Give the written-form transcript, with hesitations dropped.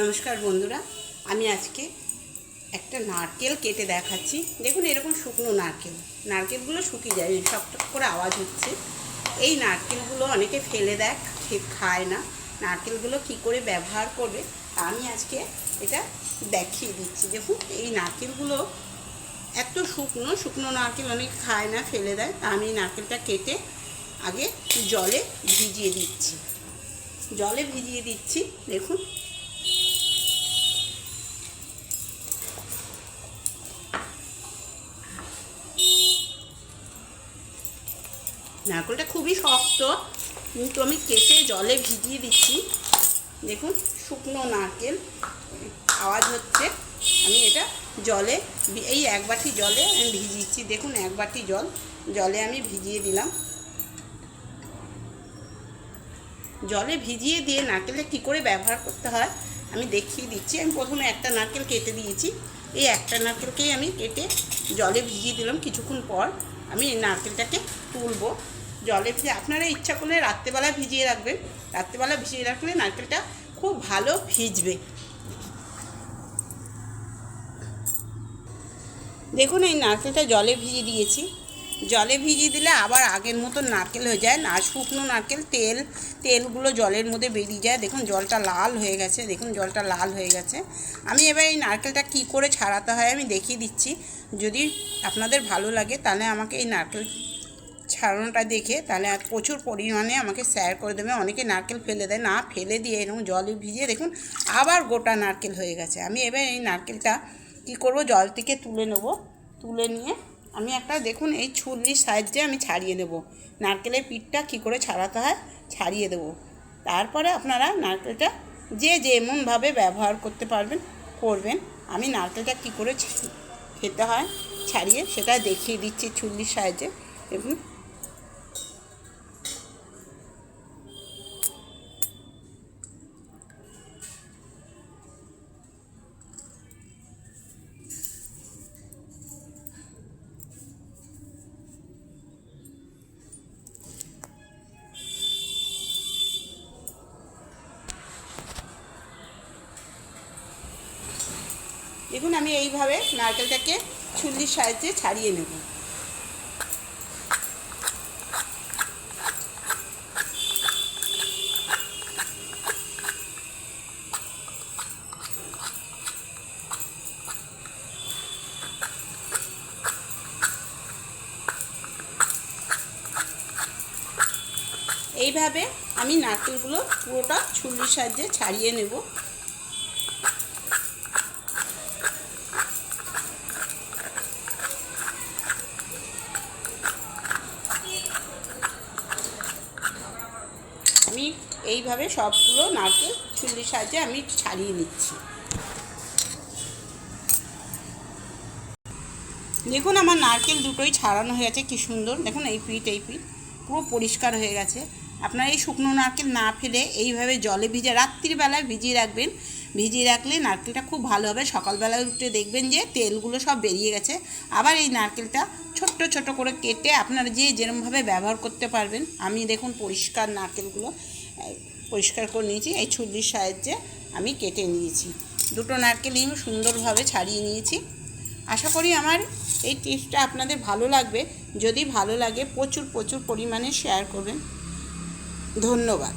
নমস্কার বন্ধুরা, আমি আজকে একটা নারকেল কেটে দেখাচ্ছি। দেখুন, এরকম শুকনো নারকেলগুলো শুকিয়ে যায়, টকটক করে আওয়াজ হচ্ছে। এই নারকেলগুলো অনেকে ফেলে দেয়, খায় না। নারকেলগুলো কী করে ব্যবহার করবে আমি আজকে এটা দেখিয়ে দিচ্ছি। দেখুন, এই নারকেলগুলো এত শুকনো নারকেল অনেকে খায় না, ফেলে দেয়। আমি নারকেলটা কেটে আগে জলে ভিজিয়ে দিচ্ছি। দেখুন, নারকেলটা খুবই শক্ত, কিন্তু আমি কেটে জলে ভিজিয়ে দিচ্ছি। দেখুন, শুকনো নারকেল আওয়াজ হচ্ছে। আমি এটা জলে এই এক বাটি জলে আমি ভিজিয়েছি। দেখুন, এক বাটি জলে আমি ভিজিয়ে দিলাম। জলে ভিজিয়ে দিয়ে নারকেলটা কী করে ব্যবহার করতে হয় আমি দেখিয়ে দিচ্ছি। আমি প্রথমে একটা নারকেল কেটে দিয়েছি। এই একটা নারকেলকেই আমি কেটে জলে ভিজিয়ে দিলাম। কিছুক্ষণ পর আমি এই নারকেলটাকে তুলবো। জলে ভিজে আপনারা ইচ্ছা করলে রাত্রেবেলা ভিজিয়ে রাখবেন। রাত্রেবেলা ভিজিয়ে রাখলে নারকেলটা খুব ভালো ভিজবে। দেখুন, এই নারকেলটা জলে ভিজিয়ে দিয়েছি। জলে ভিজিয়ে দিলে আবার আগের মতো নারকেল হয়ে যায় না। শুকনো নারকেল তেলগুলো জলের মধ্যে বেরিয়ে যায়। দেখুন, জলটা লাল হয়ে গেছে। আমি এবার এই নারকেলটা কি করে ছাড়াতে হয় আমি দেখিয়ে দিচ্ছি। যদি আপনাদের ভালো লাগে তাহলে আমাকে এই নারকেল ছাড়ানোটা দেখে তাহলে প্রচুর পরিমাণে আমাকে শেয়ার করে দেবে। অনেকে নারকেল ফেলে দেয়, না ফেলে দিয়ে এরকম জলে ভিজিয়ে দেখুন আবার গোটা নারকেল হয়ে গেছে। আমি এবার এই নারকেলটা কী করব, জল থেকে তুলে নিয়ে আমি একটা দেখুন এই ছুরির সাহায্যে আমি ছাড়িয়ে দেব। নারকেলের পিঠটা কী করে ছাড়াতে হয় ছাড়িয়ে দেব। তারপরে আপনারা নারকেলটা যে যেমনভাবে ব্যবহার করবেন। আমি নারকেলটা কী করে খেতে হয় ছাড়িয়ে সেটা দেখিয়ে দিচ্ছি ছুরির সাহায্যে। দেখুন, আমি এইভাবে নারকেলটাকে ছুরির সাহায্যে ছাড়িয়ে নেব। এইভাবে আমি নারকেলগুলো পুরোটা ছুরির সাহায্যে ছাড়িয়ে নেব। আমি এইভাবে সবগুলো নারকেল ছুরির সাহায্যে আমি ছাড়িয়ে নিচ্ছি। দেখুন, আমার নারকেল দুটোই ছাড়ানো হয়ে গেছে। কি সুন্দর দেখুন, এই পিঠ পুরো পরিষ্কার হয়ে গেছে। আপনারা এই শুকনো নারকেল না ফেলে এইভাবে জলে রাত্রিবেলায় ভিজিয়ে রাখবেন। ভিজিয়ে রাখলে নারকেলটা খুব ভালো হবে। সকালবেলায় উঠে দেখবেন যে তেলগুলো সব বেরিয়ে গেছে। আবার এই নারকেলটা ছোট্ট করে কেটে আপনারা যেরকমভাবে ব্যবহার করতে পারবেন। আমি দেখুন পরিষ্কার নারকেলগুলো পরিষ্কার করে নিয়েছি। এই ছুরির সাহায্যে আমি কেটে নিয়েছি। দুটো নারকেলই সুন্দরভাবে ছাড়িয়ে নিয়েছি। আশা করি আমার এই টিপসটা আপনাদের ভালো লাগবে। যদি ভালো লাগে প্রচুর পরিমাণে শেয়ার করবেন। ধন্যবাদ।